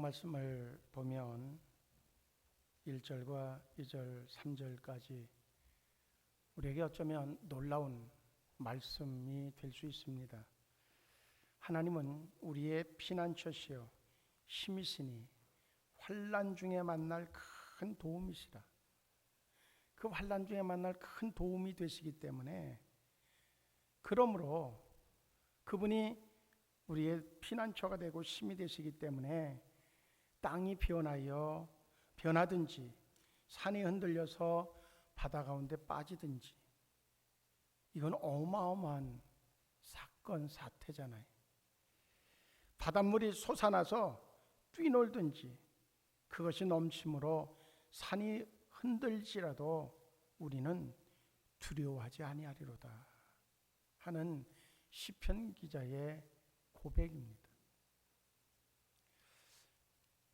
말씀을 보면 1절과 2절, 3절까지 우리에게 어쩌면 놀라운 말씀이 될 수 있습니다. 하나님은 우리의 피난처시요 힘이시니 환난 중에 만날 큰 도움이시라. 그 환난 중에 만날 큰 도움이 되시기 때문에, 그러므로 그분이 우리의 피난처가 되고 힘이 되시기 때문에 땅이 변하든지 산이 흔들려서 바다 가운데 빠지든지, 이건 어마어마한 사건 사태잖아요. 바닷물이 솟아나서 뛰놀든지 그것이 넘침으로 산이 흔들지라도 우리는 두려워하지 아니하리로다 하는 시편 기자의 고백입니다.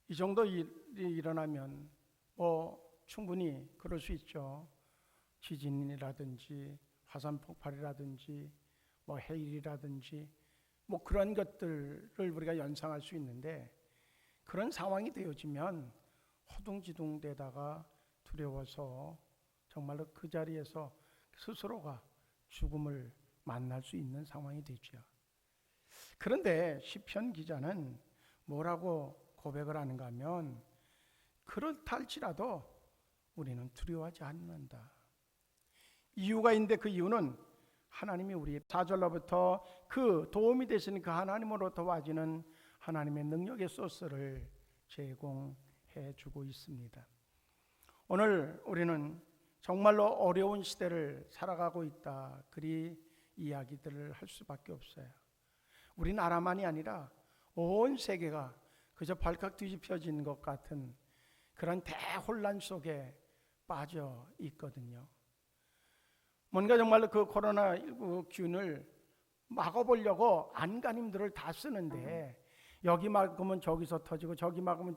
이 정도 일이 일어나면 충분히 그럴 수 있죠. 지진이라든지 화산 폭발이라든지 해일이라든지 그런 것들을 우리가 연상할 수 있는데, 그런 상황이 되어지면 허둥지둥대다가 두려워서 정말로 그 자리에서 스스로가 죽음을 만날 수 있는 상황이 되죠. 그런데 시편 기자는 뭐라고 고백을 하는가 하면, 그렇다 할지라도 우리는 두려워하지 않는다. 이유가 있는데, 그 이유는 하나님이 우리 4절로부터 그 도움이 되시는 그 하나님으로부터 와지는 하나님의 능력의 소스를 제공해 주고 있습니다. 오늘 우리는 정말로 어려운 시대를 살아가고 있다, 그리 이야기들을 할 수밖에 없어요. 우리나라만이 아니라 온 세계가 그저 발칵 뒤집혀진 것 같은 그런 대혼란 속에 빠져 있거든요. 뭔가 정말로 그 코로나19 균을 막아보려고 안간힘들을 다 쓰는데, 여기 막으면 저기서 터지고 저기 막으면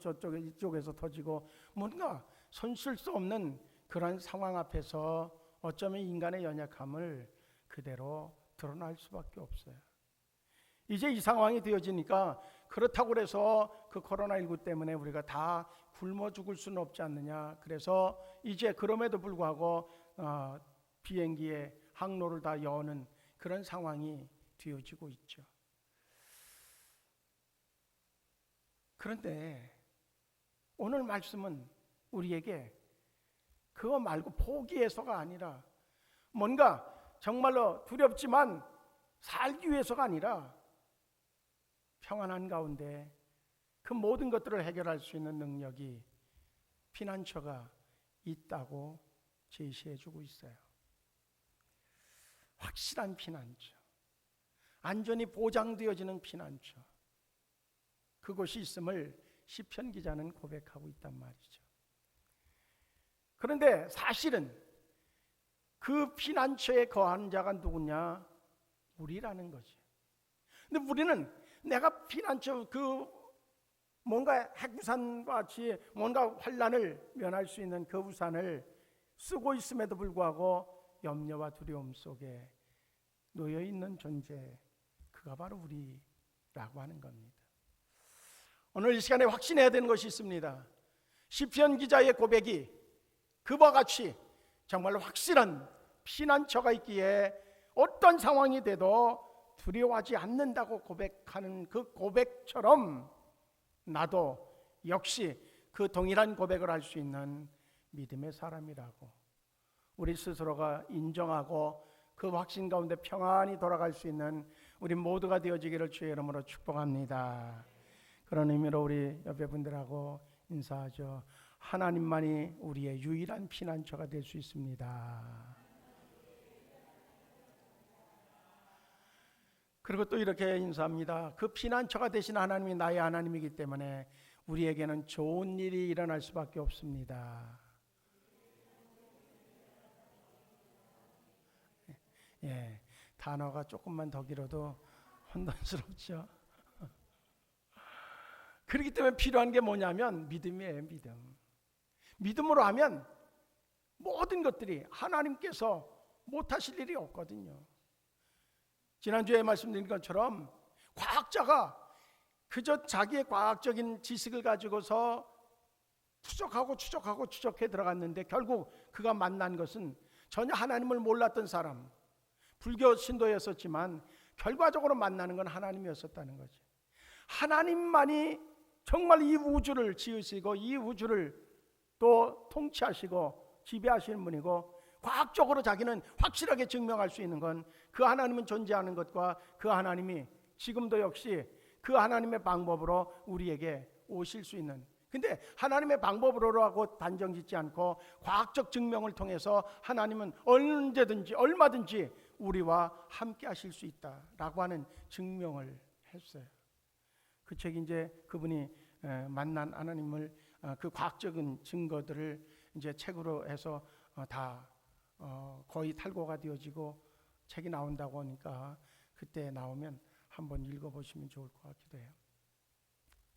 이쪽에서 터지고, 뭔가 손쓸 수 없는 그런 상황 앞에서 어쩌면 인간의 연약함을 그대로 드러날 수밖에 없어요. 이제 이 상황이 되어지니까, 그렇다고 해서 그 코로나19 때문에 우리가 다 굶어 죽을 수는 없지 않느냐. 그래서 이제 그럼에도 불구하고 비행기의 항로를 다 여는 그런 상황이 되어지고 있죠. 그런데 오늘 말씀은 우리에게 그거 말고 포기해서가 아니라, 뭔가 정말로 두렵지만 살기 위해서가 아니라 평안한 가운데 그 모든 것들을 해결할 수 있는 능력이, 피난처가 있다고 제시해 주고 있어요. 확실한 피난처, 안전이 보장되어지는 피난처, 그것이 있음을 시편 기자는 고백하고 있단 말이죠. 그런데 사실은 그 피난처에 거하는 자가 누구냐? 우리라는 거지. 근데 우리는 내가 피난처, 뭔가 핵우산과 같이 뭔가 환난을 면할 수 있는 그 우산을 쓰고 있음에도 불구하고 염려와 두려움 속에 놓여 있는 존재, 그가 바로 우리라고 하는 겁니다. 오늘 이 시간에 확신해야 되는 것이 있습니다. 시편 기자의 고백이 그와 같이 정말로 확실한 피난처가 있기에 어떤 상황이 돼도 두려워하지 않는다고 고백하는 그 고백처럼, 나도 역시 그 동일한 고백을 할 수 있는 믿음의 사람이라고 우리 스스로가 인정하고 그 확신 가운데 평안히 돌아갈 수 있는 우리 모두가 되어지기를 주의 이름으로 축복합니다. 그런 의미로 우리 옆에 분들하고 인사하죠. 하나님만이 우리의 유일한 피난처가 될 수 있습니다. 그리고 또 이렇게 인사합니다. 그 피난처가 되신 하나님이 나의 하나님이기 때문에 우리에게는 좋은 일이 일어날 수밖에 없습니다. 단어가 조금만 더 길어도 혼돈스럽죠. 그렇기 때문에 필요한 게 뭐냐면 믿음이에요. 믿음으로 하면 모든 것들이 하나님께서 못하실 일이 없거든요. 지난주에 말씀드린 것처럼 과학자가 그저 자기의 과학적인 지식을 가지고서 추적해 들어갔는데 결국 그가 만난 것은 전혀 하나님을 몰랐던 사람, 불교 신도였었지만 결과적으로 만나는 건 하나님이었었다는 거지. 하나님만이 정말 이 우주를 지으시고 이 우주를 또 통치하시고 지배하시는 분이고, 과학적으로 자기는 확실하게 증명할 수 있는 건 그 하나님은 존재하는 것과 그 하나님이 지금도 역시 그 하나님의 방법으로 우리에게 오실 수 있는, 근데 하나님의 방법으로라고 단정 짓지 않고 과학적 증명을 통해서 하나님은 언제든지 얼마든지 우리와 함께 하실 수 있다라고 하는 증명을 했어요. 그 책이 이제 그분이 만난 하나님을 그 과학적인 증거들을 이제 책으로 해서 다 거의 탈고가 되어지고 책이 나온다고 하니까 그때 나오면 한번 읽어보시면 좋을 것 같기도 해요.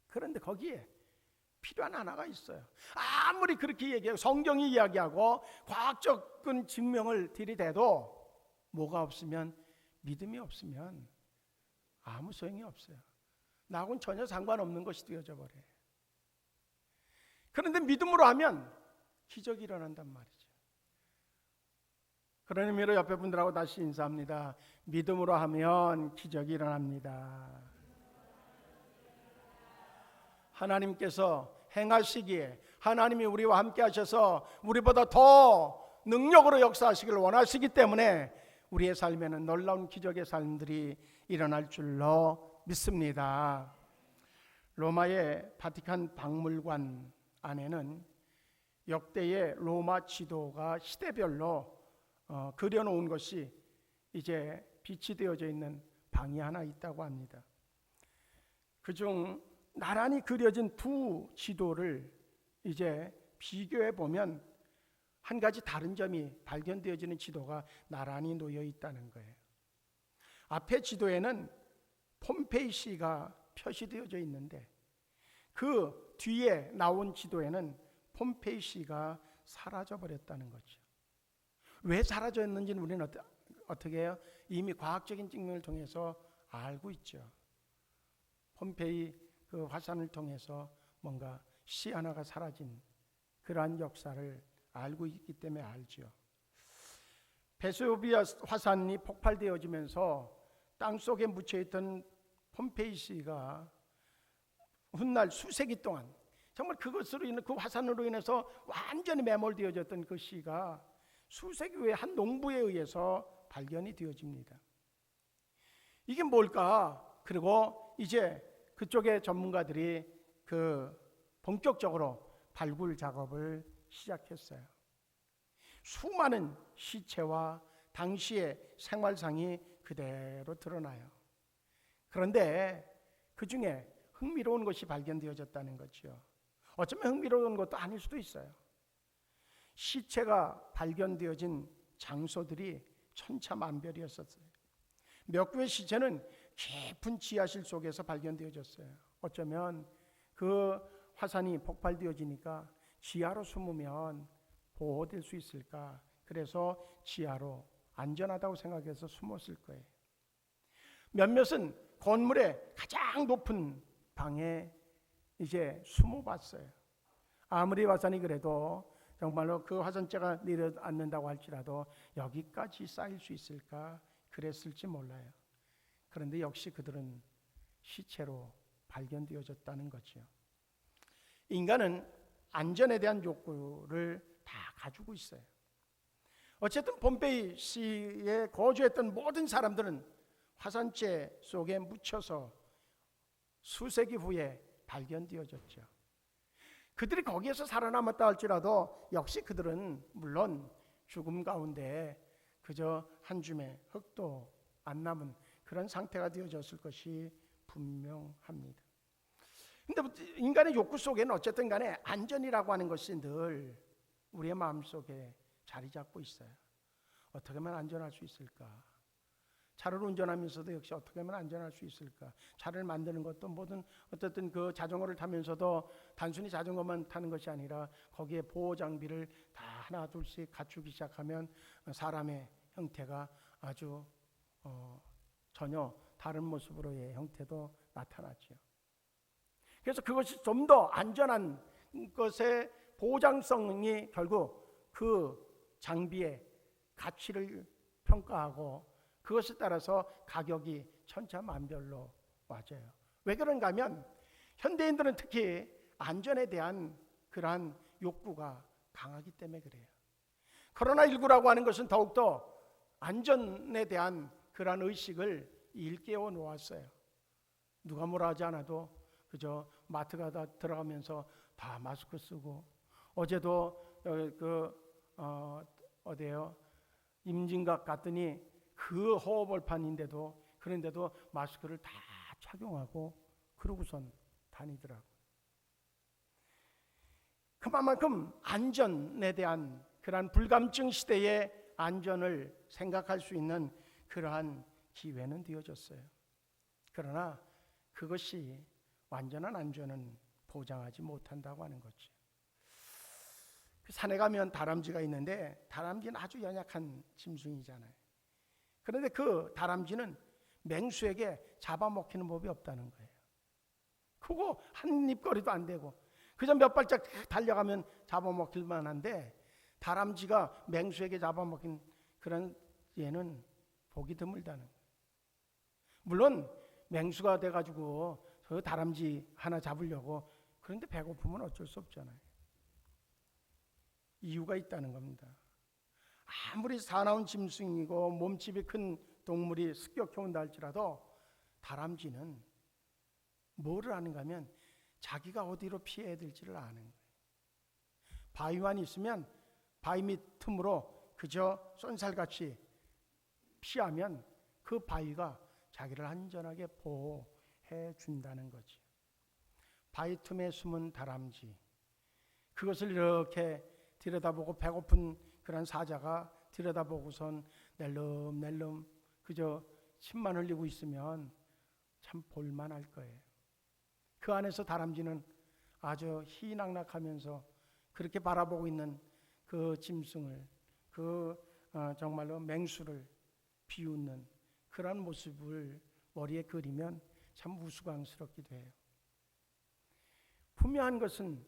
그런데 거기에 필요한 하나가 있어요. 아무리 그렇게 얘기하고 성경이 이야기하고 과학적인 증명을 들이대도 뭐가 없으면, 믿음이 없으면 아무 소용이 없어요. 나하고는 전혀 상관없는 것이 되어져 버려요. 그런데 믿음으로 하면 기적이 일어난단 말이죠. 그런 의미로 옆에 분들하고 다시 인사합니다. 믿음으로 하면 기적이 일어납니다. 하나님께서 행하시기에, 하나님이 우리와 함께 하셔서 우리보다 더 능력으로 역사하시길 원하시기 때문에 우리의 삶에는 놀라운 기적의 삶들이 일어날 줄로 믿습니다. 로마의 바티칸 박물관 안에는 역대의 로마 지도가 시대별로 그려놓은 것이 이제 빛이 되어져 있는 방이 하나 있다고 합니다. 그중 나란히 그려진 두 지도를 이제 비교해 보면 한 가지 다른 점이 발견되어지는 지도가 나란히 놓여 있다는 거예요. 앞에 지도에는 폼페이시가 표시되어져 있는데 그 뒤에 나온 지도에는 폼페이시가 사라져 버렸다는 거죠. 왜 사라졌는지는 우리는 어떻게 해요? 이미 과학적인 증명을 통해서 알고 있죠. 폼페이 그 화산을 통해서 뭔가 시 하나가 사라진 그러한 역사를 알고 있기 때문에 알죠. 베수비아 화산이 폭발되어지면서 땅속에 묻혀있던 폼페이시가 훗날 수세기 동안 정말 그것으로 인해 그 화산으로 인해서 완전히 매몰되어졌던 그 시가 수세기 후에 한 농부에 의해서 발견이 되어집니다. 이게 뭘까? 그리고 이제 그쪽의 전문가들이 그 본격적으로 발굴 작업을 시작했어요. 수많은 시체와 당시의 생활상이 그대로 드러나요. 그런데 그 중에 흥미로운 것이 발견되어졌다는 거죠. 어쩌면 흥미로운 것도 아닐 수도 있어요. 시체가 발견되어진 장소들이 천차만별이었어요. 몇 구의 시체는 깊은 지하실 속에서 발견되어졌어요. 어쩌면 그 화산이 폭발되어지니까 지하로 숨으면 보호될 수 있을까? 그래서 지하로 안전하다고 생각해서 숨었을 거예요. 몇몇은 건물의 가장 높은 방에 이제 숨어봤어요. 아무리 화산이 그래도 정말로 그 화산재가 내려앉는다고 할지라도 여기까지 쌓일 수 있을까? 그랬을지 몰라요. 그런데 역시 그들은 시체로 발견되어졌다는 거죠. 인간은 안전에 대한 욕구를 다 가지고 있어요. 어쨌든 폼페이시에 거주했던 모든 사람들은 화산재 속에 묻혀서 수세기 후에 발견되어졌죠. 그들이 거기에서 살아남았다 할지라도 역시 그들은 물론 죽음 가운데 그저 한 줌의 흙도 안 남은 그런 상태가 되어졌을 것이 분명합니다. 근데 인간의 욕구 속에는 어쨌든 간에 안전이라고 하는 것이 늘 우리의 마음속에 자리 잡고 있어요. 어떻게 하면 안전할 수 있을까? 차를 운전하면서도 역시 어떻게 하면 안전할 수 있을까? 차를 만드는 것도 뭐든 어쨌든 그 자전거를 타면서도 단순히 자전거만 타는 것이 아니라 거기에 보호 장비를 다 하나 둘씩 갖추기 시작하면 사람의 형태가 아주 전혀 다른 모습으로의 형태도 나타나죠. 그래서 그것이 좀 더 안전한 것의 보장성이 결국 그 장비의 가치를 평가하고 그것에 따라서 가격이 천차만별로 맞아요. 왜 그런가 하면 현대인들은 특히 안전에 대한 그러한 욕구가 강하기 때문에 그래요. 코로나19라고 하는 것은 더욱더 안전에 대한 그러한 의식을 일깨워 놓았어요. 누가 뭐라 하지 않아도 그저 마트 가다 들어가면서 다 마스크 쓰고, 어제도 어디에요? 임진각 갔더니 그 허허벌판인데도 그런데도 마스크를 다 착용하고 그러고선 다니더라고. 그만큼 안전에 대한 그러한 불감증 시대의 안전을 생각할 수 있는 그러한 기회는 되어졌어요. 그러나 그것이 완전한 안전은 보장하지 못한다고 하는 거지. 산에 가면 다람쥐가 있는데 다람쥐는 아주 연약한 짐승이잖아요. 그런데 그 다람쥐는 맹수에게 잡아먹히는 법이 없다는 거예요. 그거 한 입거리도 안 되고 그저 몇 발짝 달려가면 잡아먹힐 만한데, 다람쥐가 맹수에게 잡아먹힌 그런 예는 보기 드물다는 거예요. 물론 맹수가 돼가지고 그 다람쥐 하나 잡으려고 그런데 배고프면 어쩔 수 없잖아요. 이유가 있다는 겁니다. 아무리 사나운 짐승이고 몸집이 큰 동물이 습격해 온다 할지라도 다람쥐는 뭐를 아는가 하면 자기가 어디로 피해야 될지를 아는 거예요. 바위만 있으면 바위 밑 틈으로 그저 쏜살같이 피하면 그 바위가 자기를 안전하게 보호해 준다는 거지. 바위 틈에 숨은 다람쥐, 그것을 이렇게 들여다보고 배고픈 그런 사자가 들여다보고선 낼름낼름 그저 침만 흘리고 있으면 참 볼만할 거예요. 그 안에서 다람쥐는 아주 희낙낙하면서 그렇게 바라보고 있는 그 짐승을, 정말로 맹수를 비웃는 그런 모습을 머리에 그리면 참 우스꽝스럽기도 해요. 분명한 것은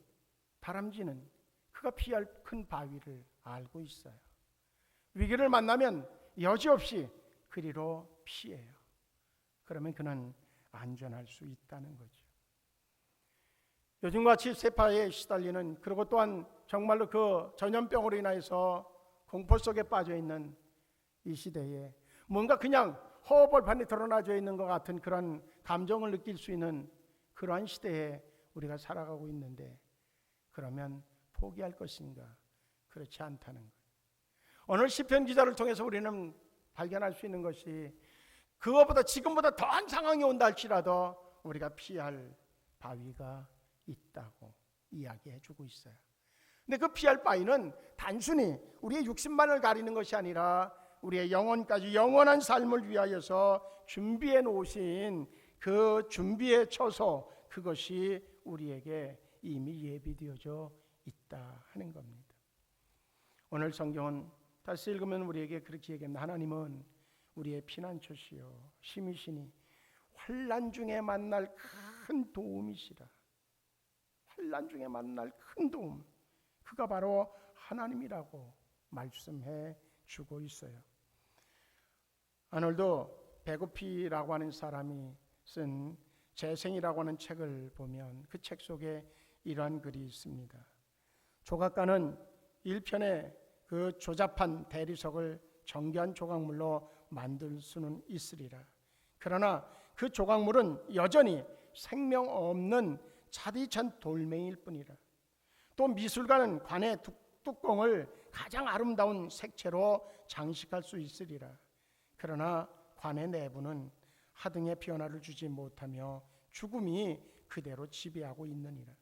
다람쥐는 그가 피할 큰 바위를 알고 있어요. 위기를 만나면 여지없이 그리로 피해요. 그러면 그는 안전할 수 있다는 거죠. 요즘같이 세파에 시달리는, 그리고 또한 정말로 그 전염병으로 인해서 공포 속에 빠져 있는 이 시대에 뭔가 그냥 허벌판에 드러나져 있는 것 같은 그런 감정을 느낄 수 있는 그러한 시대에 우리가 살아가고 있는데, 그러면 포기할 것인가? 그렇지 않다는 거예요. 오늘 시편 기자를 통해서 우리는 발견할 수 있는 것이, 그것보다 지금보다 더한 상황이 온다 할지라도 우리가 피할 바위가 있다고 이야기해 주고 있어요. 근데 그 피할 바위는 단순히 우리의 육신만을 가리는 것이 아니라 우리의 영혼까지, 영원한 삶을 위하여서 준비해 놓으신 그 준비의 처소, 그것이 우리에게 이미 예비되어져 있다 하는 겁니다. 오늘 성경은 다시 읽으면 우리에게 그렇게 얘기합니다. 하나님은 우리의 피난처시요 힘이시니 환난 중에 만날 큰 도움이시라. 환난 중에 만날 큰 도움, 그가 바로 하나님이라고 말씀해 주고 있어요. 아놀드 베고피라고 하는 사람이 쓴 재생이라고 하는 책을 보면 그 책 속에 이러한 글이 있습니다. 조각가는 1편의 그 조잡한 대리석을 정교한 조각물로 만들 수는 있으리라. 그러나 그 조각물은 여전히 생명 없는 차디찬 돌멩이일 뿐이라. 또 미술가는 관의 뚜껑을 가장 아름다운 색채로 장식할 수 있으리라. 그러나 관의 내부는 하등의 변화를 주지 못하며 죽음이 그대로 지배하고 있느니라.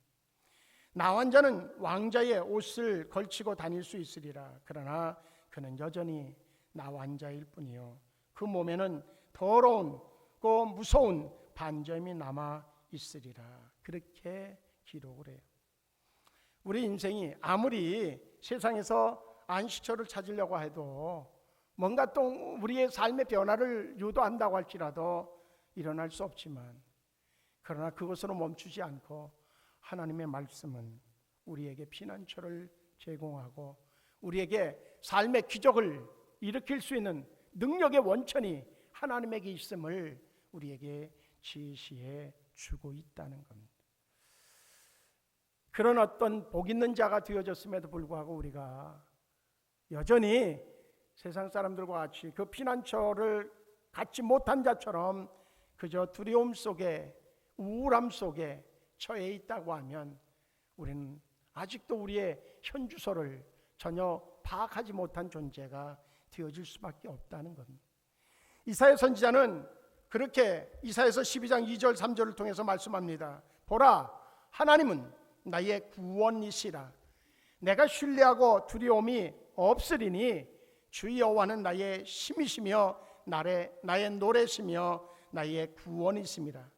나환자는 왕자의 옷을 걸치고 다닐 수 있으리라. 그러나 그는 여전히 나환자일 뿐이요 그 몸에는 더러운 고 무서운 반점이 남아 있으리라. 그렇게 기록을 해요. 우리 인생이 아무리 세상에서 안식처를 찾으려고 해도, 뭔가 또 우리의 삶의 변화를 유도한다고 할지라도 일어날 수 없지만, 그러나 그것으로 멈추지 않고 하나님의 말씀은 우리에게 피난처를 제공하고 우리에게 삶의 기적을 일으킬 수 있는 능력의 원천이 하나님에게 있음을 우리에게 지시해 주고 있다는 겁니다. 그런 어떤 복 있는 자가 되어졌음에도 불구하고 우리가 여전히 세상 사람들과 같이 그 피난처를 갖지 못한 자처럼 그저 두려움 속에 우울함 속에 처해 있다고 하면 우리는 아직도 우리의 현 주소를 전혀 파악하지 못한 존재가 되어질 수밖에 없다는 겁니다. 이사야 선지자는 그렇게 이사야서 12장 2절 3절을 통해서 말씀합니다. 보라, 하나님은 나의 구원이시라. 내가 신뢰하고 두려움이 없으리니 주 여호와는 나의 힘이시며 나의 노래시며 나의 구원이십니다.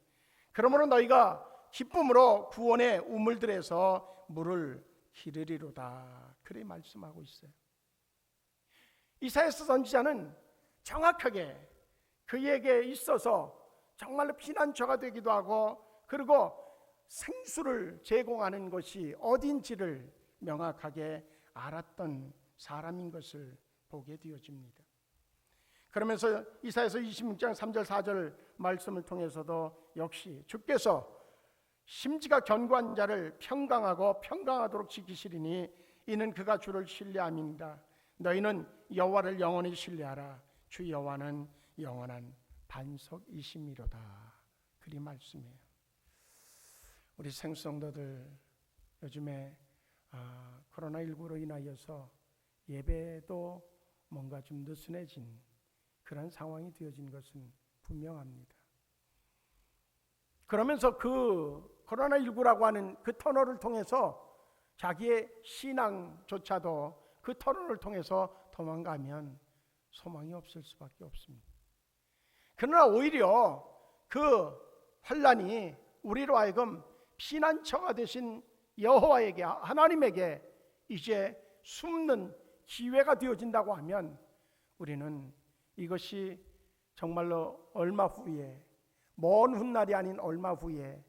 그러므로 너희가 기쁨으로 구원의 우물들에서 물을 기르리로다. 그렇게 말씀하고 있어요. 이사야 선지자는 정확하게 그에게 있어서 정말로 피난처가 되기도 하고 그리고 생수를 제공하는 것이 어딘지를 명확하게 알았던 사람인 것을 보게 되어집니다. 그러면서 이사야서 26장 3절 4절 말씀을 통해서도 역시 주께서 심지가 견고한 자를 평강하고 평강하도록 지키시리니 이는 그가 주를 신뢰함이니라. 너희는 여호와를 영원히 신뢰하라. 주 여호와는 영원한 반석이심이로다. 그리 말씀이에요. 우리 생성도들 요즘에 코로나19로 인하여서 예배도 뭔가 좀 느슨해진 그런 상황이 되어진 것은 분명합니다. 그러면서 그 코로나19라고 하는 그 터널을 통해서 자기의 신앙조차도 그 터널을 통해서 도망가면 소망이 없을 수밖에 없습니다. 그러나 오히려 그 환난이 우리로 하여금 피난처가 되신 여호와에게 하나님에게 이제 숨는 기회가 되어진다고 하면 우리는 이것이 정말로 얼마 후에 먼 훗날이 아닌 얼마 후에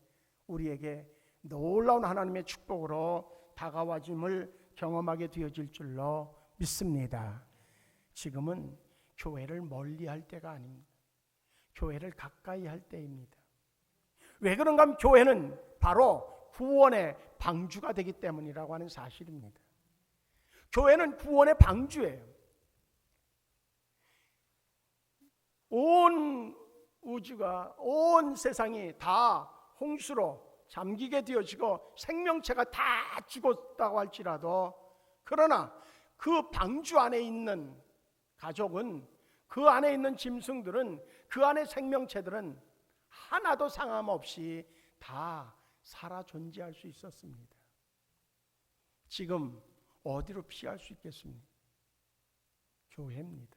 우리에게 놀라운 하나님의 축복으로 다가와짐을 경험하게 되어질 줄로 믿습니다. 지금은 교회를 멀리할 때가 아닙니다. 교회를 가까이 할 때입니다. 왜 그런가 하면 교회는 바로 구원의 방주가 되기 때문이라고 하는 사실입니다. 교회는 구원의 방주예요. 온 우주가 온 세상이 다 홍수로 잠기게 되어지고 생명체가 다 죽었다고 할지라도 그러나 그 방주 안에 있는 가족은 그 안에 있는 짐승들은 그 안에 생명체들은 하나도 상함 없이 다 살아 존재할 수 있었습니다. 지금 어디로 피할 수 있겠습니까? 교회입니다.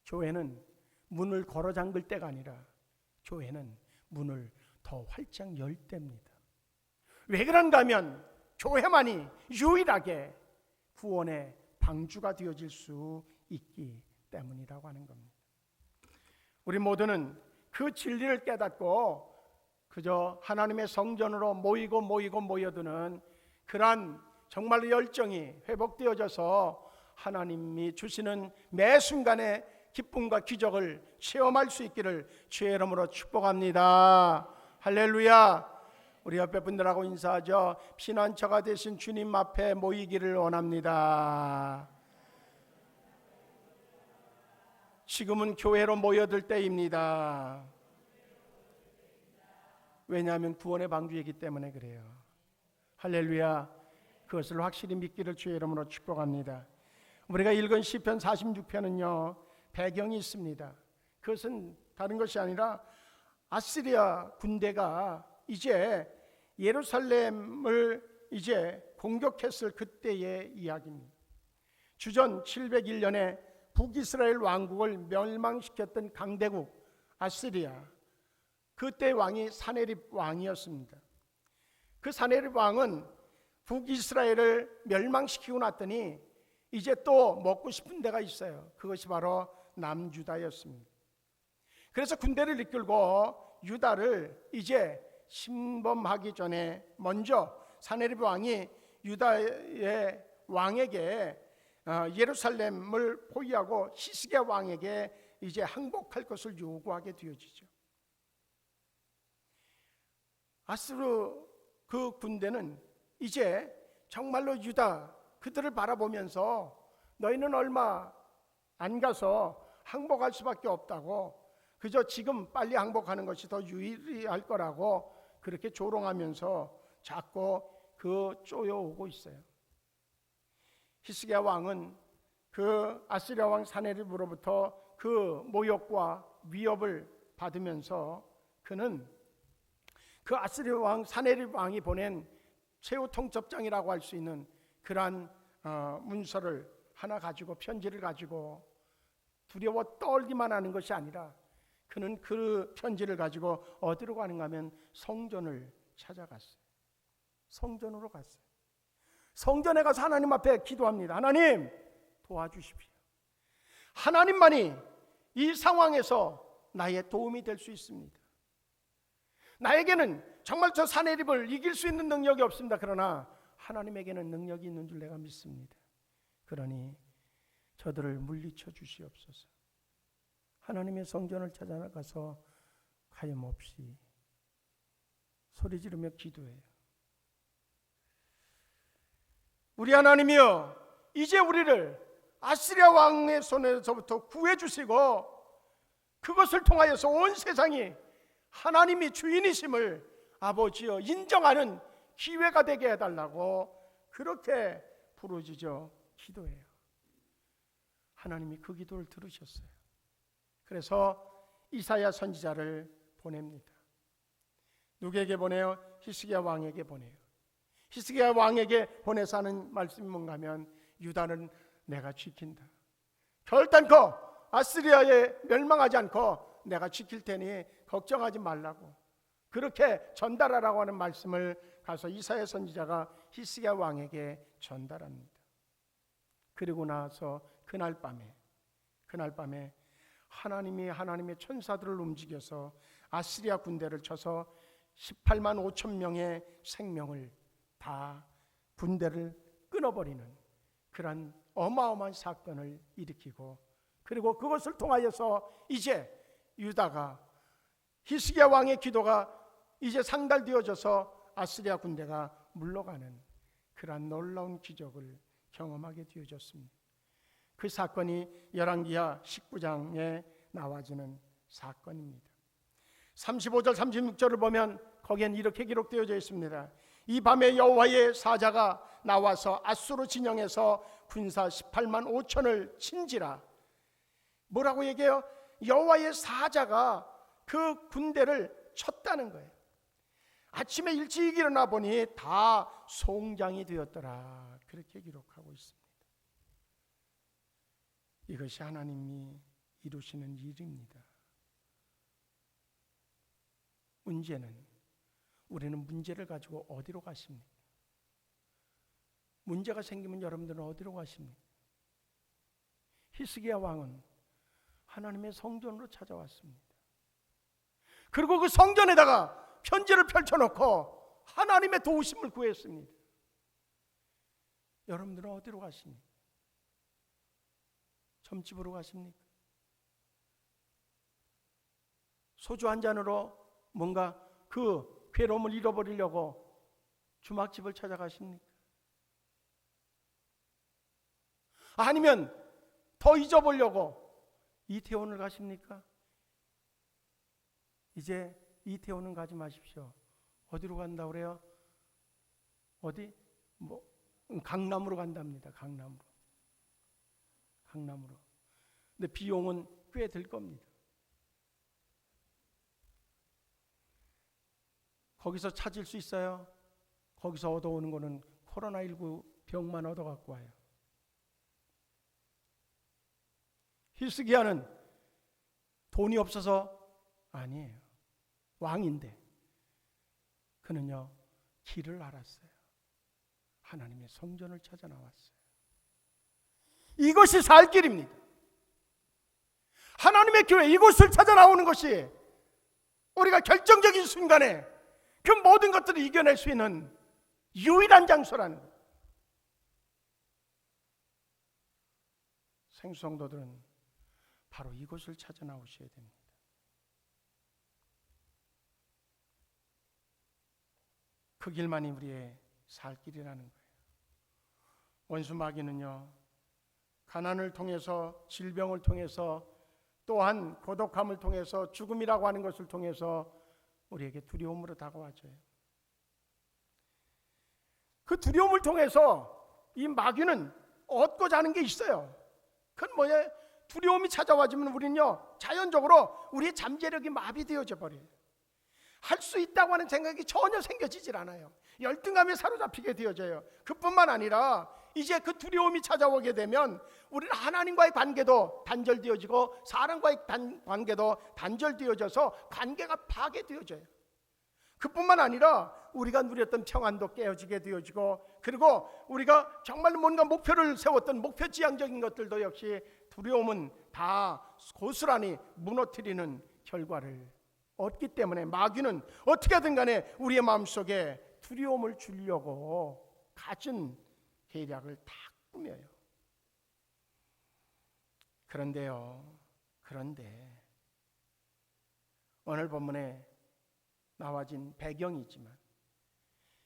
교회는 문을 걸어 잠글 때가 아니라 교회는 문을 더 활짝 열 때입니다. 왜 그런가 하면 교회만이 유일하게 구원의 방주가 되어질 수 있기 때문이라고 하는 겁니다. 우리 모두는 그 진리를 깨닫고 그저 하나님의 성전으로 모여드는 그러한 정말로 열정이 회복되어져서 하나님이 주시는 매 순간의 기쁨과 기적을 체험할 수 있기를 주의 이름으로 축복합니다. 할렐루야. 우리 옆에 분들하고 인사하죠. 피난처가 되신 주님 앞에 모이기를 원합니다. 지금은 교회로 모여들 때입니다. 왜냐하면 구원의 방주이기 때문에 그래요. 할렐루야. 그것을 확실히 믿기를 주의 이름으로 축복합니다. 우리가 읽은 시편 46편은요 배경이 있습니다. 그것은 다른 것이 아니라 아시리아 군대가 이제 예루살렘을 이제 공격했을 그때의 이야기입니다. 주전 701년에 북이스라엘 왕국을 멸망시켰던 강대국 아시리아, 그때 왕이 사네립 왕이었습니다. 그 사네립 왕은 북이스라엘을 멸망시키고 났더니 이제 또 먹고 싶은 데가 있어요. 그것이 바로 남유다였습니다. 그래서 군대를 이끌고 유다를 이제 침범하기 전에 먼저 사네립 왕이 유다의 왕에게 예루살렘을 포위하고 히스기야 왕에게 이제 항복할 것을 요구하게 되어지죠. 아수르 그 군대는 이제 정말로 유다 그들을 바라보면서 너희는 얼마 안 가서 항복할 수밖에 없다고, 그저 지금 빨리 항복하는 것이 더 유리할 거라고 그렇게 조롱하면서 자꾸 쪼여오고 있어요. 히스기야 왕은 그 아시리아 왕 사네립으로부터 그 모욕과 위협을 받으면서 그는 그 아시리아 왕 사네립 왕이 보낸 최후 통첩장이라고 할 수 있는 그러한 문서를 하나 가지고, 편지를 가지고 두려워 떨기만 하는 것이 아니라 그는 그 편지를 가지고 어디로 가는가 하면 성전을 찾아갔어요. 성전으로 갔어요. 성전에 가서 하나님 앞에 기도합니다. 하나님 도와주십시오. 하나님만이 이 상황에서 나의 도움이 될 수 있습니다. 나에게는 정말 저 사네립을 이길 수 있는 능력이 없습니다. 그러나 하나님에게는 능력이 있는 줄 내가 믿습니다. 그러니 저들을 물리쳐 주시옵소서. 하나님의 성전을 찾아가서 가염없이 소리 지르며 기도해요. 우리 하나님이여, 이제 우리를 아시리아 왕의 손에서부터 구해 주시고 그것을 통하여서 온 세상이 하나님이 주인이심을 아버지여 인정하는 기회가 되게 해달라고 그렇게 부르짖어 기도해요. 하나님이 그 기도를 들으셨어요. 그래서 이사야 선지자를 보냅니다. 누구에게 보내요? 히스기야 왕에게 보내요. 히스기야 왕에게 보내서 하는 말씀이 뭔가 하면 유다는 내가 지킨다. 결단코 아시리아에 멸망하지 않고 내가 지킬 테니 걱정하지 말라고 그렇게 전달하라고 하는 말씀을 가서 이사야 선지자가 히스기야 왕에게 전달합니다. 그리고 나서 그날 밤에 하나님이 하나님의 천사들을 움직여서 아시리아 군대를 쳐서 18만 5천 명의 생명을 다 군대를 끊어버리는 그런 어마어마한 사건을 일으키고, 그리고 그것을 통하여서 이제 유다가 히스기야 왕의 기도가 이제 상달되어져서 아시리아 군대가 물러가는 그러한 놀라운 기적을 경험하게 되어졌습니다. 그 사건이 열왕기하 19장에 나와지는 사건입니다. 35절 36절을 보면 거기엔 이렇게 기록되어져 있습니다. 이 밤에 여호와의 사자가 나와서 아수르 진영에서 군사 18만 5천을 친지라. 뭐라고 얘기해요? 여호와의 사자가 그 군대를 쳤다는 거예요. 아침에 일찍 일어나 보니 다 송장이 되었더라. 그렇게 기록하고 있습니다. 이것이 하나님이 이루시는 일입니다. 문제는 우리는 문제를 가지고 어디로 가십니까? 문제가 생기면 여러분들은 어디로 가십니까? 히스기야 왕은 하나님의 성전으로 찾아왔습니다. 그리고 그 성전에다가 편지를 펼쳐놓고 하나님의 도우심을 구했습니다. 여러분들은 어디로 가십니까? 점집으로 가십니까? 소주 한 잔으로 뭔가 그 괴로움을 잃어버리려고 주막집을 찾아가십니까? 아니면 더 잊어보려고 이태원을 가십니까? 이제 이태원은 가지 마십시오. 어디로 간다 그래요? 어디? 강남으로 간답니다. 강남으로. 근데 비용은 꽤 들 겁니다. 거기서 찾을 수 있어요? 거기서 얻어오는 거는 코로나19 병만 얻어갖고 와요. 히스기야는 돈이 없어서 아니에요. 왕인데 그는요 길을 알았어요. 하나님의 성전을 찾아 나왔어요. 이것이 살 길입니다. 하나님의 교회 이곳을 찾아 나오는 것이 우리가 결정적인 순간에 그 모든 것들을 이겨낼 수 있는 유일한 장소라는 거예요. 생수성도들은 바로 이곳을 찾아 나오셔야 됩니다. 그 길만이 우리의 살 길이라는 거예요. 원수 마귀는요, 가난을 통해서, 질병을 통해서, 또한 고독함을 통해서, 죽음이라고 하는 것을 통해서 우리에게 두려움으로 다가와줘요. 그 두려움을 통해서 이 마귀는 얻고자 하는 게 있어요. 그건 뭐예요? 두려움이 찾아와주면 우리는요, 자연적으로 우리의 잠재력이 마비되어져 버려요. 할 수 있다고 하는 생각이 전혀 생겨지질 않아요. 열등감에 사로잡히게 되어져요. 그뿐만 아니라 이제 그 두려움이 찾아오게 되면 우리는 하나님과의 관계도 단절되어지고 사람과의 관계도 단절되어져서 관계가 파괴되어져요. 그뿐만 아니라 우리가 누렸던 평안도 깨어지게 되어지고, 그리고 우리가 정말 뭔가 목표를 세웠던 목표지향적인 것들도 역시 두려움은 다 고스란히 무너뜨리는 결과를 얻기 때문에 마귀는 어떻게든 간에 우리의 마음속에 두려움을 주려고 갖은 계략을 다 꾸며요. 그런데 오늘 본문에 나와진 배경이 있지만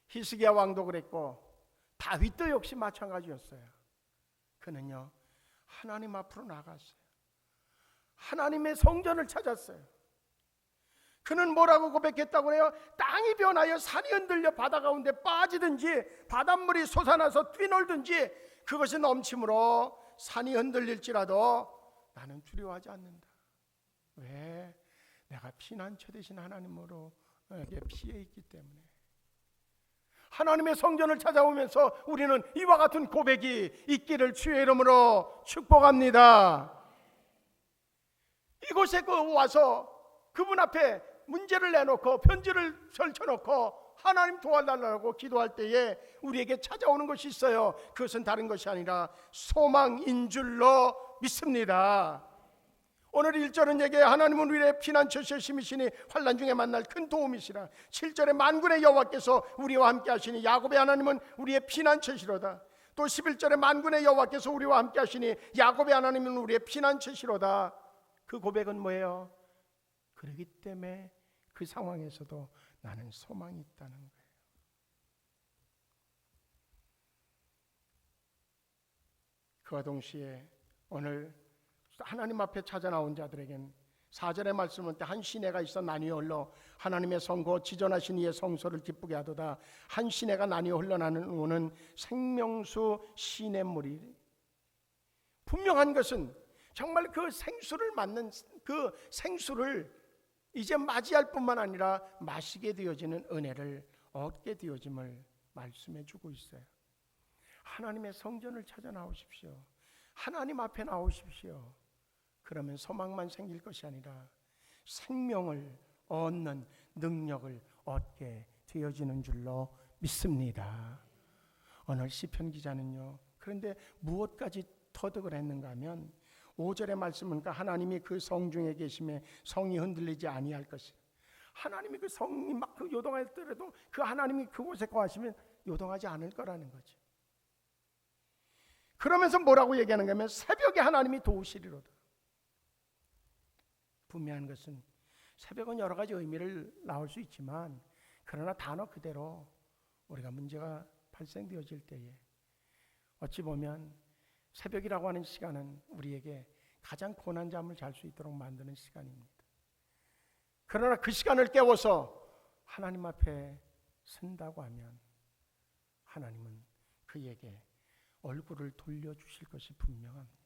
히스기야 왕도 그랬고 다윗도 역시 마찬가지였어요. 그는요, 하나님 앞으로 나갔어요. 하나님의 성전을 찾았어요. 그는 뭐라고 고백했다고 해요? 땅이 변하여 산이 흔들려 바다 가운데 빠지든지 바닷물이 솟아나서 뛰놀든지 그것이 넘침으로 산이 흔들릴지라도 나는 두려워하지 않는다. 왜? 내가 피난처 되신 하나님으로 에게 피해 있기 때문에. 하나님의 성전을 찾아오면서 우리는 이와 같은 고백이 있기를 주의 이름으로 축복합니다. 이곳에 와서 그분 앞에 문제를 내놓고 편지를 걸쳐놓고 하나님 도와달라고 기도할 때에 우리에게 찾아오는 것이 있어요. 그것은 다른 것이 아니라 소망인 줄로 믿습니다. 오늘 1절은 얘기해 하나님은 우리의 피난처시여 심이시니 환난 중에 만날 큰 도움이시라. 7절에 만군의 여호와께서 우리와 함께 하시니 야곱의 하나님은 우리의 피난처시로다. 또 11절에 만군의 여호와께서 우리와 함께 하시니 야곱의 하나님은 우리의 피난처시로다. 그 고백은 뭐예요? 그렇기 때문에 그 상황에서도 나는 소망이 있다는 거예요. 그와 동시에 오늘 하나님 앞에 찾아 나온 자들에겐 4절의 말씀은 한 시내가 있어 나뉘어 흘러 하나님의 성고 지존하신 이의 성소를 기쁘게 하도다. 한 시내가 나뉘어 흘러나오는 생명수 시냇물이 분명한 것은 정말 그 생수를 맞는 그 생수를 이제 맞이할 뿐만 아니라 마시게 되어지는 은혜를 얻게 되어짐을 말씀해 주고 있어요. 하나님의 성전을 찾아 나오십시오. 하나님 앞에 나오십시오. 그러면 소망만 생길 것이 아니라 생명을 얻는 능력을 얻게 되어지는 줄로 믿습니다. 오늘 시편 기자는요, 그런데 무엇까지 터득을 했는가 하면 5절의 말씀은 하나님이 그 성중에 계심에 성이 흔들리지 아니할 것이다. 하나님이 그 성이 막 그 요동할 때라도 그 하나님이 그곳에 거하시면 요동하지 않을 거라는 거죠. 그러면서 뭐라고 얘기하는가 하면 새벽에 하나님이 도우시리로다. 분명한 것은 새벽은 여러 가지 의미를 나올 수 있지만, 그러나 단어 그대로 우리가 문제가 발생되어질 때에 어찌 보면 새벽이라고 하는 시간은 우리에게 가장 고난 잠을 잘 수 있도록 만드는 시간입니다. 그러나 그 시간을 깨워서 하나님 앞에 선다고 하면 하나님은 그에게 얼굴을 돌려주실 것이 분명합니다.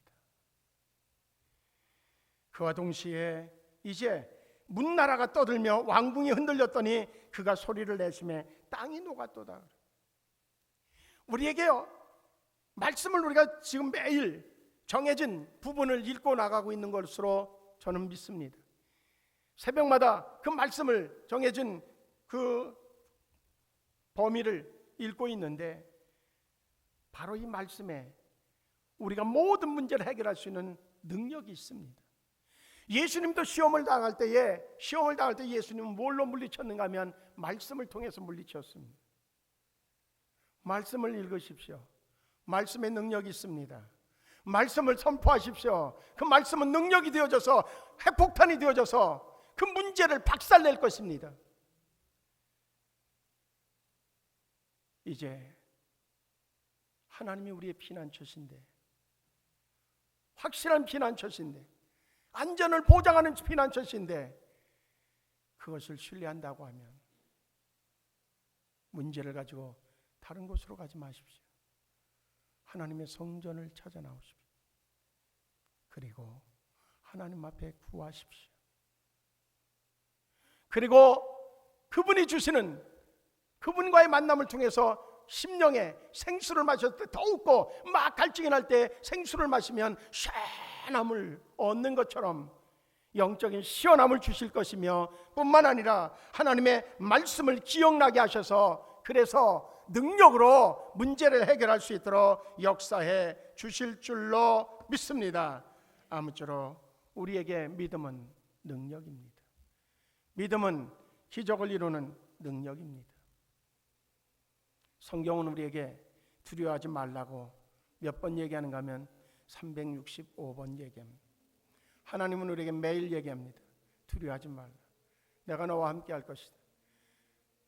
그와 동시에 이제 문나라가 떠들며 왕궁이 흔들렸더니 그가 소리를 내심에 땅이 녹았도다. 우리에게요, 말씀을 우리가 지금 매일 정해진 부분을 읽고 나가고 있는 것으로 저는 믿습니다. 새벽마다 그 말씀을 정해진 그 범위를 읽고 있는데 바로 이 말씀에 우리가 모든 문제를 해결할 수 있는 능력이 있습니다. 예수님도 시험을 당할 때 예수님은 뭘로 물리쳤는가 하면 말씀을 통해서 물리쳤습니다. 말씀을 읽으십시오. 말씀에 능력이 있습니다. 말씀을 선포하십시오. 그 말씀은 능력이 되어져서 핵폭탄이 되어져서 그 문제를 박살낼 것입니다. 이제 하나님이 우리의 피난처신데, 확실한 피난처신데, 안전을 보장하는 피난처신데, 그것을 신뢰한다고 하면 문제를 가지고 다른 곳으로 가지 마십시오. 하나님의 성전을 찾아 나오십시오. 그리고 하나님 앞에 구하십시오. 그리고 그분이 주시는 그분과의 만남을 통해서 심령에 생수를 마셨을 때 더욱고 막 갈증이 날 때 생수를 마시면 시원함을 얻는 것처럼 영적인 시원함을 주실 것이며, 뿐만 아니라 하나님의 말씀을 기억나게 하셔서 그래서 능력으로 문제를 해결할 수 있도록 역사해 주실 줄로 믿습니다. 아무쪼록 우리에게 믿음은 능력입니다. 믿음은 기적을 이루는 능력입니다. 성경은 우리에게 두려워하지 말라고 몇 번 얘기하는가 하면 365번 얘기합니다. 하나님은 우리에게 매일 얘기합니다. 두려워하지 말라. 내가 너와 함께 할 것이다.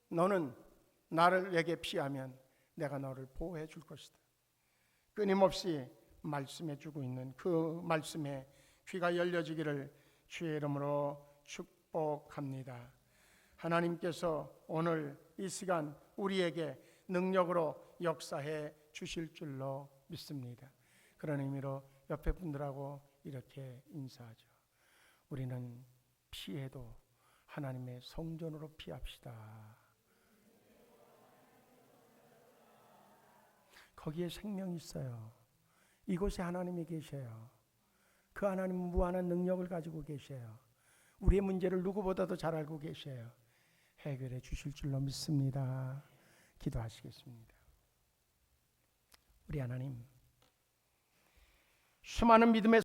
너는 나를에게 피하면 내가 너를 보호해 줄 것이다. 끊임없이 말씀해 주고 있는 그 말씀에 귀가 열려지기를 주의 이름으로 축복합니다. 하나님께서 오늘 이 시간 우리에게 능력으로 역사해 주실 줄로 믿습니다. 그런 의미로 옆에 분들하고 이렇게 인사하죠. 우리는 피해도 하나님의 성전으로 피합시다. 거기에 생명이 있어요. 이곳에 하나님이 계셔요. 그 하나님은 무한한 능력을 가지고 계셔요. 우리의 문제를 누구보다도 잘 알고 계셔요. 해결해 주실 줄로 믿습니다. 기도하시겠습니다. 우리 하나님, 수많은 믿음의